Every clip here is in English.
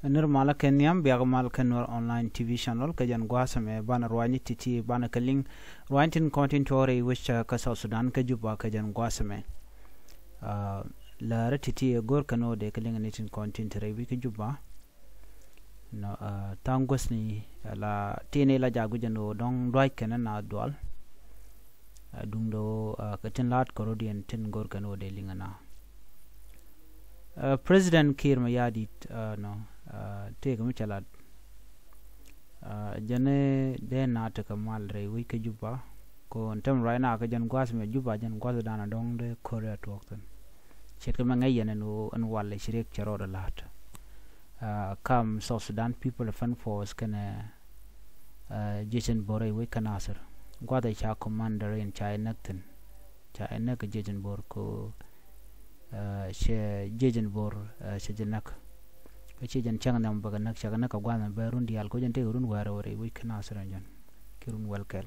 nirmala kenyam biagmal kenwar online TV channel kajan gwasame bana rwani titi bana kaling rwantin content tore which ka South Sudan ka juba kajan gwasame la ratiti gor kano de kaling nitin content re wi ka juba no tangosni la tine la jagu jano dong dwai kenan na dwal dungdo katin lat korodian tin gor kano de lingana President Kiir mayardit no take me chalat jane de na ta kamal re wi ka juba ko tam right now ka jan gwas me juba jan gwas dana dong de korea tokten chet ka mangai yana no an wal shirek charo da lat kam South Sudan people fan force kana Jason Bore wi kanasir gwada cha commander in China nakten China ka Jason Bor ko she Jason Bor she janak kachi jan chang nam baga nak chaga nak gwana barun dial ko jan te urun wara ore wi kana saranjan kirun welkel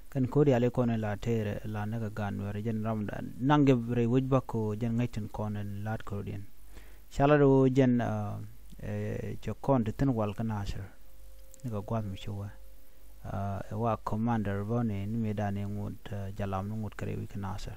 kan ko diale ko la tere la naga gan wara jan ram nange re wujba ko jan ngaitin konen lat ko dien shalado jan jo kon de ten wal kana sar naga gwan mi chowa wa commander bone ni medane ngud jalam ngud kare wi kana sar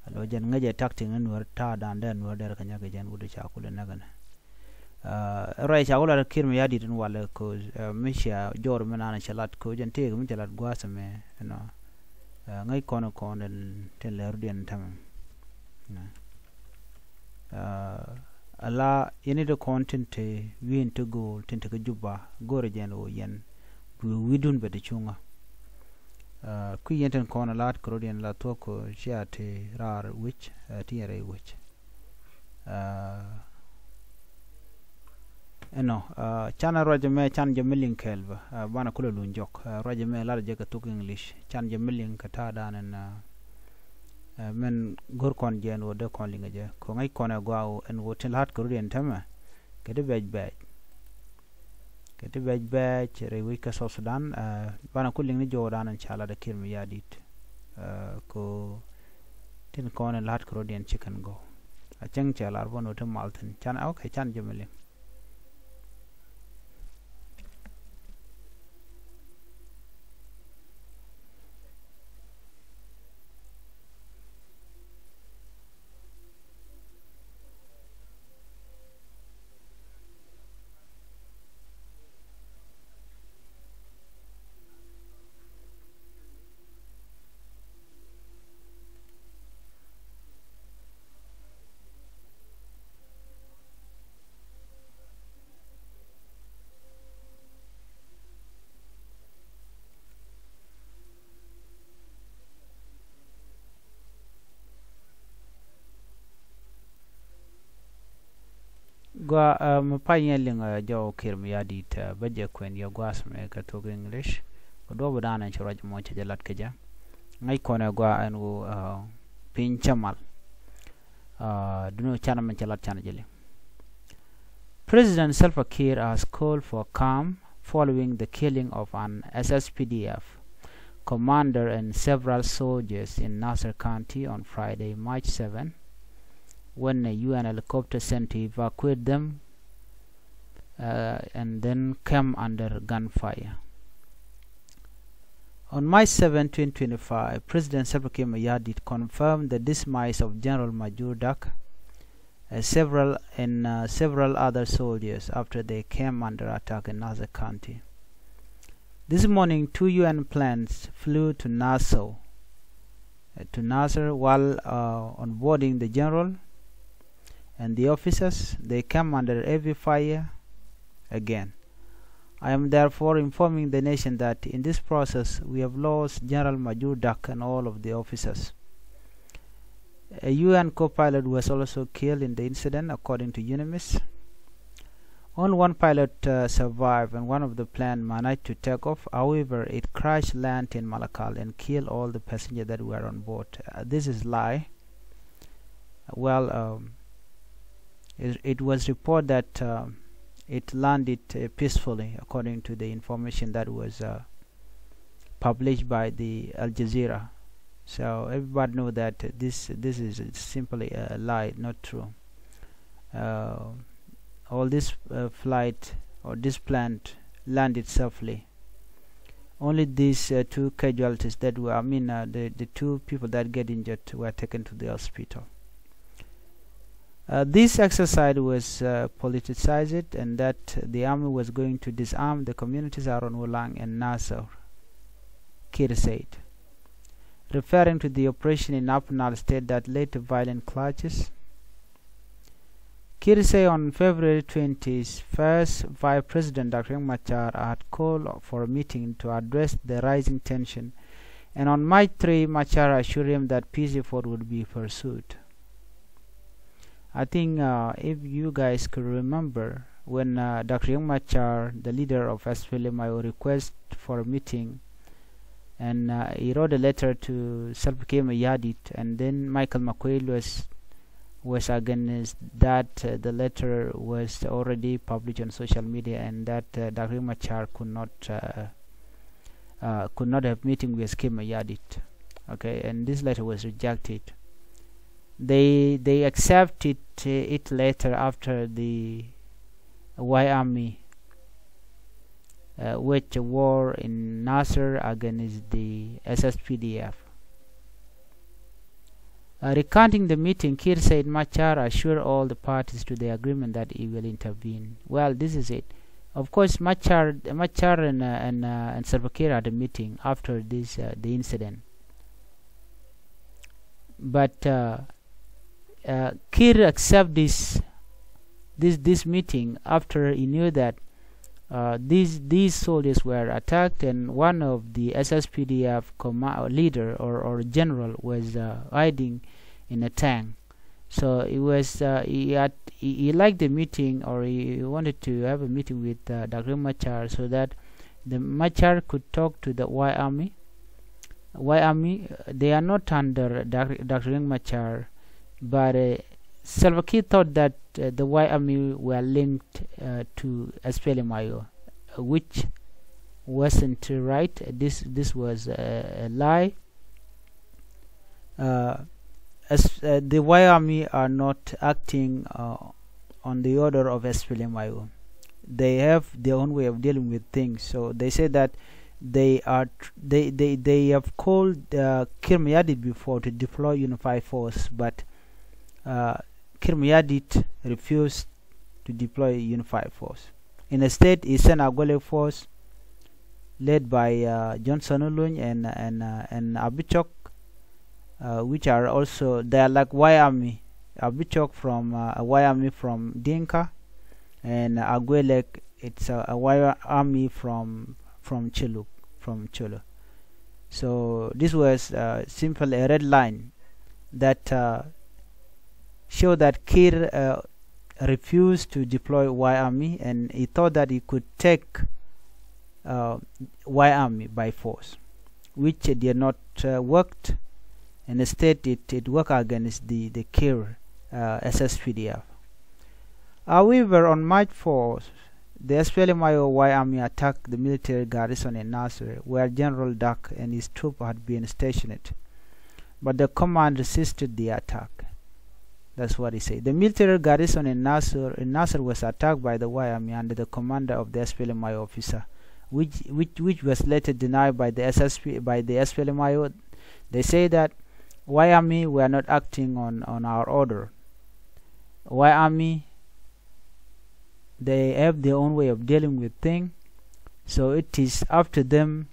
alo jan ngaje takting Nuer ta dan den Nuer der kanya ga jan wudu chakula nagana rai chakula Kiir mayardit tin wala ko misha jor menana chalat ko jan te gum chalat gwasame no ngai kono konen ten ler den tam ala yene de content win to go tente ka juba gore jan o yen widun be de chunga ku yenten kono lat korodian la toko shiate rar which tiere which no chana rajame chan jamilin kelba bana kula lunjok rajame la je ka tuk english chan jamilin ka ta danan men gor kon jen wo de kon linga je ko ngai kona gwa en wotin lat korodian tama kede bej kete bej re wi ka South Sudan bana kulling ni jodan an chala da Kiir mayardit ko tin kon lat korodian chicken go a chang chala arbono to malten chan okay chan jemele gwa mapanya linga jo Kiir mayardit baje kwen yo gwas me ka to english ko do badana choraj mo che jalat keja ngai kona gwa an wo pin chamal duno chana man chalat chana jele President Salva Kiir has called for calm following the killing of an SSPDF commander and several soldiers in Nasser County on Friday, March 7, when a UN helicopter sent to evacuate them and then came under gunfire. On March 7, 2025, President Salva Kiir mayardit confirmed the demise of General Major Dak several other soldiers after they came under attack in Nasser County. This morning, 2 UN planes flew to Nasser while onboarding the general and the officers. They came under heavy fire again. I am therefore informing the nation that in this process we have lost General Major Dak and all of the officers. A UN co-pilot was also killed in the incident, according to UNMISS. Only one pilot survived and one of the planes managed to take off. However, it crash landed in Malakal and killed all the passengers that were on board. This is lie. Well, it was reported that it landed peacefully, according to the information that was published by the Al Jazeera. So everybody know that this is simply a lie, not true. all this flight or this plant landed safely. Only these two casualties that were, the two people that get injured were taken to the hospital. This exercise was politicized, and that the army was going to disarm the communities around Wulang and Nasser, Kiir said, referring to the operation in Upper Nile State that led to violent clashes. Kiir said on February 21st, Vice President Dr. Riek Machar had called for a meeting to address the rising tension, and on March 3, Machar assured him that peace effort would be pursued. I think if you guys could remember when Dr. Riek Machar, the leader of SPLMIO, requested for a meeting, and he wrote a letter to Salva-Kiir Mayardit, and then Michael McQuaid was against that. The letter was already published on social media, and that Dr. Riek Machar could not have meeting with Kiir Mayardit. Okay, and this letter was rejected. They accepted it later after the White Army waged a war in Nasser against the SSPDF. Recounting the meeting, Kiir said Machar assured all the parties to the agreement that he will intervene. Well, this is it. Of course, Machar and Salva Kiir had a meeting after this the incident, but Kiir accepted this meeting after he knew that these soldiers were attacked, and one of the SSPDF leader or general was hiding in a tank. So it was he liked the meeting, or he wanted to have a meeting with Dr. Machar so that the Machar could talk to the White Army. White Army, they are not under Dr. Machar, but Salva Kiir thought that the White Army were linked to SPLMIO, which wasn't right. This was a lie. The White Army are not acting on the order of SPLMIO. They have their own way of dealing with things. So they say that they have called Kiir Mayardit before to deploy unified force, but Kiir Mayardit refused to deploy unified force. Instead, he sent a Agwele force led by Johnson Ulun and Abichok, which are also, they are like White Army. Abichok from a White Army from Dinka, and Agwele, it's a White Army from Chulu. So this was simply a red line that showed that Kiir refused to deploy White Army, and he thought that he could take White Army by force, which did not worked. And instead it worked against the Kiir SSPDF. However, on March 4th, the SPLMIO White Army attacked the military garrison in Nasser, where General Dak and his troops had been stationed, but the command resisted the attack. That's what he said. The military garrison in Nasser was attacked by the White Army under the commander of the SPLMIO officer, which was later denied by the SPLMIO. They say that White Army were not acting on our order. White Army, they have their own way of dealing with things, so it is up to them.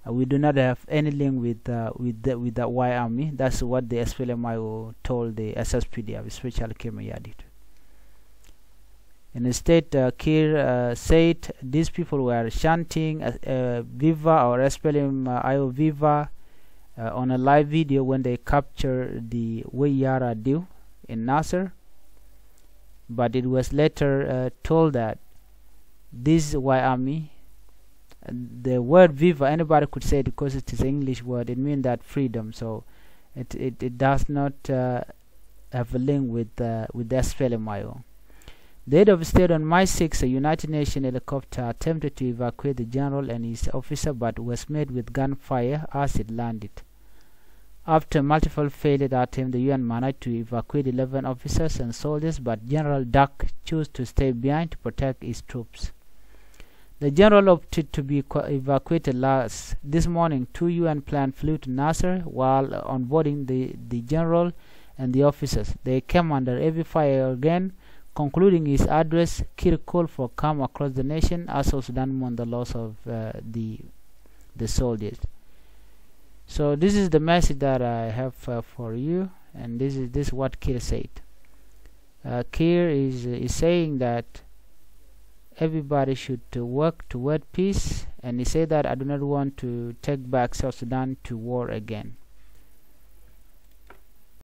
We do not have any link with the White Army. That's what the SPLMIO told the SSPDF, especially Kiir Mayardit. And instead, Kiir said these people were chanting Viva or SPLMIO Viva on a live video when they captured the Weyara Dew in Nasser. But it was later told that this White Army, the word Viva, anybody could say it because it is an English word. It means that freedom. So it does not have a link with the SPLMIO. The head of state on March 6, a United Nations helicopter attempted to evacuate the general and his officer, but was met with gunfire as it landed. After multiple failed attempts, the UN managed to evacuate 11 officers and soldiers, but General Dak chose to stay behind to protect his troops. The general opted to be evacuated last. This morning, 2 UN planes flew to Nasser while onboarding the general and the officers. They came under heavy fire again. Concluding his address, Kiir called for calm across the nation as South Sudan mourned the loss of the soldiers. So this is the message that I have for you, and this is what Kiir said. Kiir is saying that everybody should work toward peace, and he said that I do not want to take back South Sudan to war again.